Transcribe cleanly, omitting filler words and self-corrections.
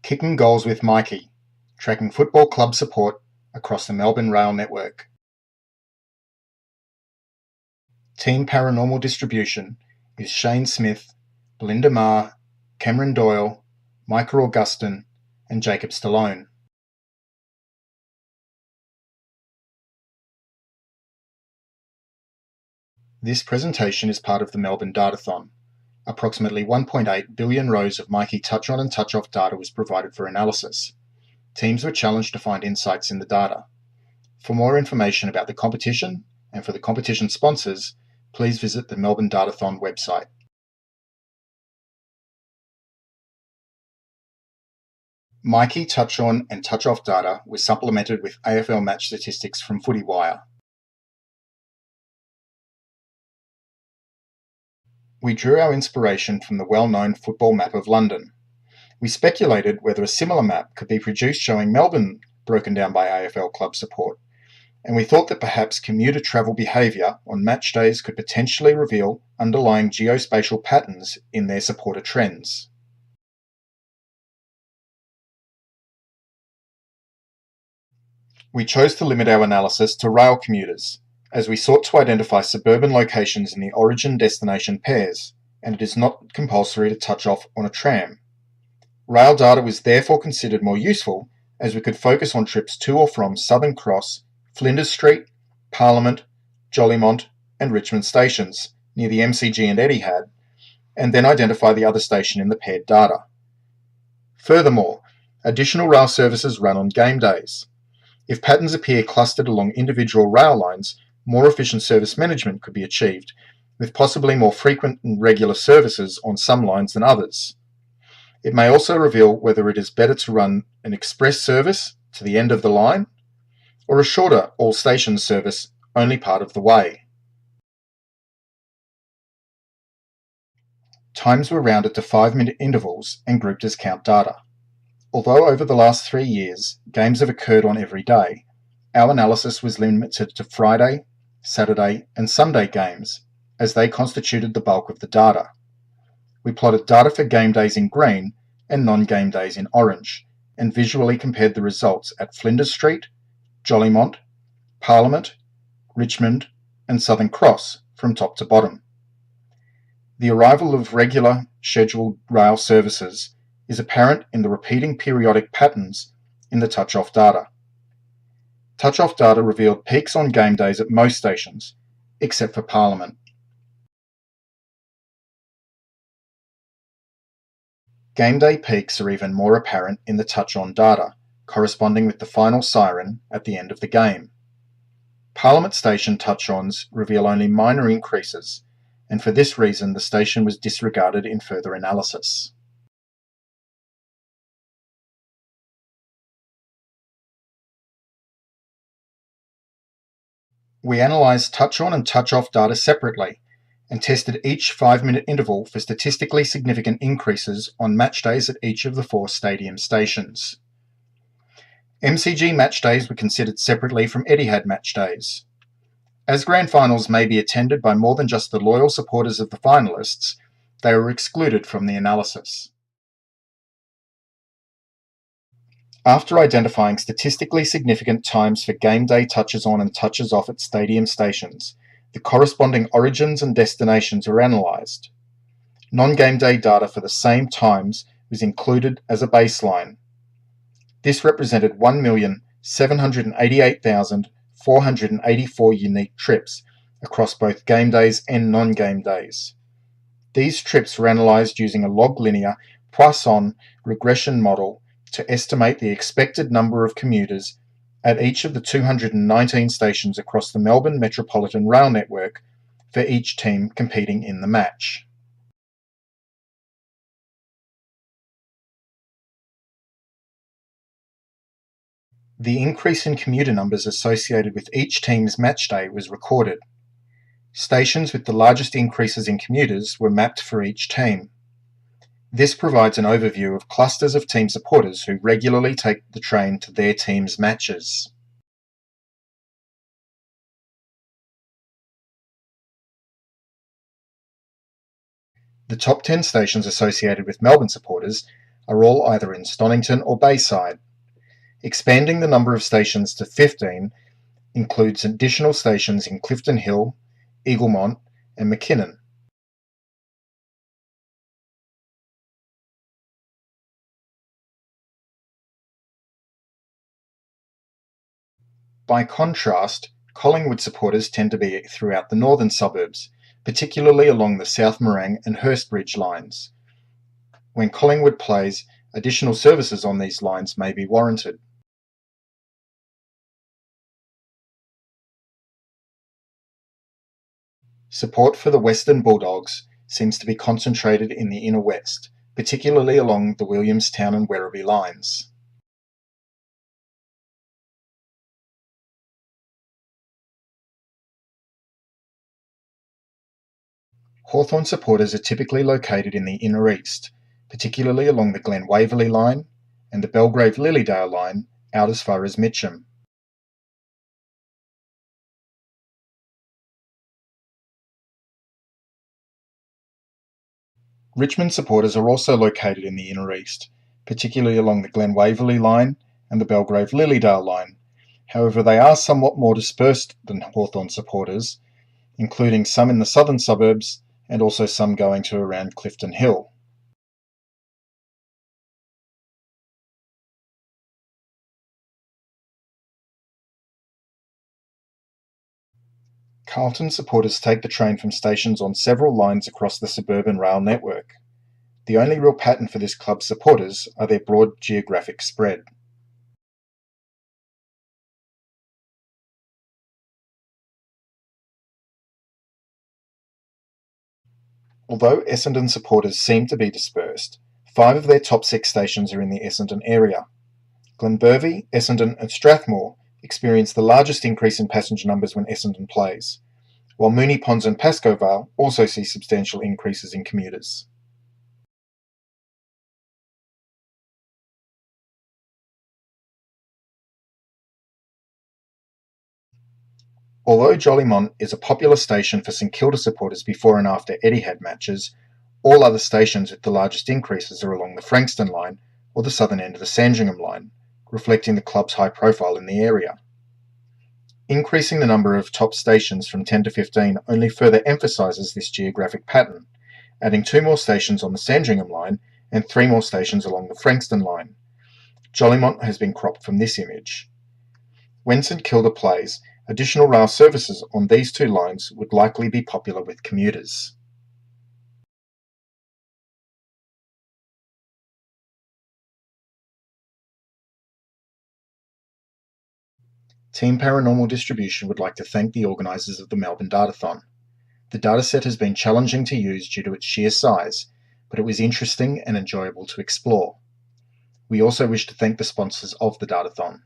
Kicking Goals with Myki, tracking football club support across the Melbourne rail network. Team paranormal distribution is Shane Smith, Belinda Marr, Cameron Doyle, Micah Augustin, and Jacob Stallone. This presentation is part of the Melbourne Datathon. Approximately 1.8 billion rows of Myki touch-on and touch-off data was provided for analysis. Teams were challenged to find insights in the data. For more information about the competition and for the competition sponsors, please visit the Melbourne Datathon website. Myki touch-on and touch-off data was supplemented with AFL match statistics from FootyWire. We drew our inspiration from the well-known football map of London. We speculated whether a similar map could be produced showing Melbourne broken down by AFL club support, and we thought that perhaps commuter travel behaviour on match days could potentially reveal underlying geospatial patterns in their supporter trends. We chose to limit our analysis to rail commuters, as we sought to identify suburban locations in the origin-destination pairs, and it is not compulsory to touch off on a tram. Rail data was therefore considered more useful, as we could focus on trips to or from Southern Cross, Flinders Street, Parliament, Jolimont, and Richmond stations, near the MCG and Etihad, and then identify the other station in the paired data. Furthermore, additional rail services run on game days. If patterns appear clustered along individual rail lines, more efficient service management could be achieved, with possibly more frequent and regular services on some lines than others. It may also reveal whether it is better to run an express service to the end of the line, or a shorter all-stations service only part of the way. Times were rounded to 5-minute intervals and grouped as count data. Although over the last 3 years, games have occurred on every day, our analysis was limited to Friday, Saturday, and Sunday games, as they constituted the bulk of the data. We plotted data for game days in green and non-game days in orange, and visually compared the results at Flinders Street, Jolimont, Parliament, Richmond, and Southern Cross from top to bottom. The arrival of regular, scheduled rail services is apparent in the repeating periodic patterns in the touch-off data. Touch-off data revealed peaks on game days at most stations, except for Parliament. Game day peaks are even more apparent in the touch-on data, corresponding with the final siren at the end of the game. Parliament station touch-ons reveal only minor increases, and for this reason the station was disregarded in further analysis. We analysed touch-on and touch-off data separately, and tested each 5-minute interval for statistically significant increases on match days at each of the 4 stadium stations. MCG match days were considered separately from Etihad match days. As grand finals may be attended by more than just the loyal supporters of the finalists, they were excluded from the analysis. After identifying statistically significant times for game day touches on and touches off at stadium stations, the corresponding origins and destinations were analysed. Non-game day data for the same times was included as a baseline. This represented 1,788,484 unique trips across both game days and non-game days. These trips were analysed using a log linear Poisson regression model to estimate the expected number of commuters at each of the 219 stations across the Melbourne Metropolitan Rail network for each team competing in the match. The increase in commuter numbers associated with each team's match day was recorded. Stations with the largest increases in commuters were mapped for each team. This provides an overview of clusters of team supporters who regularly take the train to their team's matches. The top 10 stations associated with Melbourne supporters are all either in Stonington or Bayside. Expanding the number of stations to 15 includes additional stations in Clifton Hill, Eaglemont, and McKinnon. By contrast, Collingwood supporters tend to be throughout the northern suburbs, particularly along the South Morang and Hurstbridge lines. When Collingwood plays, additional services on these lines may be warranted. Support for the Western Bulldogs seems to be concentrated in the inner west, particularly along the Williamstown and Werribee lines. Hawthorn supporters are typically located in the inner east, particularly along the Glen Waverley line and the Belgrave-Lilydale line out as far as Mitcham. Richmond supporters are also located in the inner east, particularly along the Glen Waverley line and the Belgrave-Lilydale line. However, they are somewhat more dispersed than Hawthorn supporters, including some in the southern suburbs and also some going to around Clifton Hill. Carlton supporters take the train from stations on several lines across the suburban rail network. The only real pattern for this club's supporters are their broad geographic spread. Although Essendon supporters seem to be dispersed, 5 of their top 6 stations are in the Essendon area. Glenbervie, Essendon and Strathmore experience the largest increase in passenger numbers when Essendon plays, while Moonee Ponds and Pascoe Vale also see substantial increases in commuters. Although Jolimont is a popular station for St Kilda supporters before and after Etihad matches, all other stations with the largest increases are along the Frankston line or the southern end of the Sandringham line, reflecting the club's high profile in the area. Increasing the number of top stations from 10 to 15 only further emphasises this geographic pattern, adding 2 more stations on the Sandringham line and 3 more stations along the Frankston line. Jolimont has been cropped from this image. When St Kilda plays, additional rail services on these 2 lines would likely be popular with commuters. Team Paranormal Distribution would like to thank the organisers of the Melbourne Datathon. The dataset has been challenging to use due to its sheer size, but it was interesting and enjoyable to explore. We also wish to thank the sponsors of the Datathon.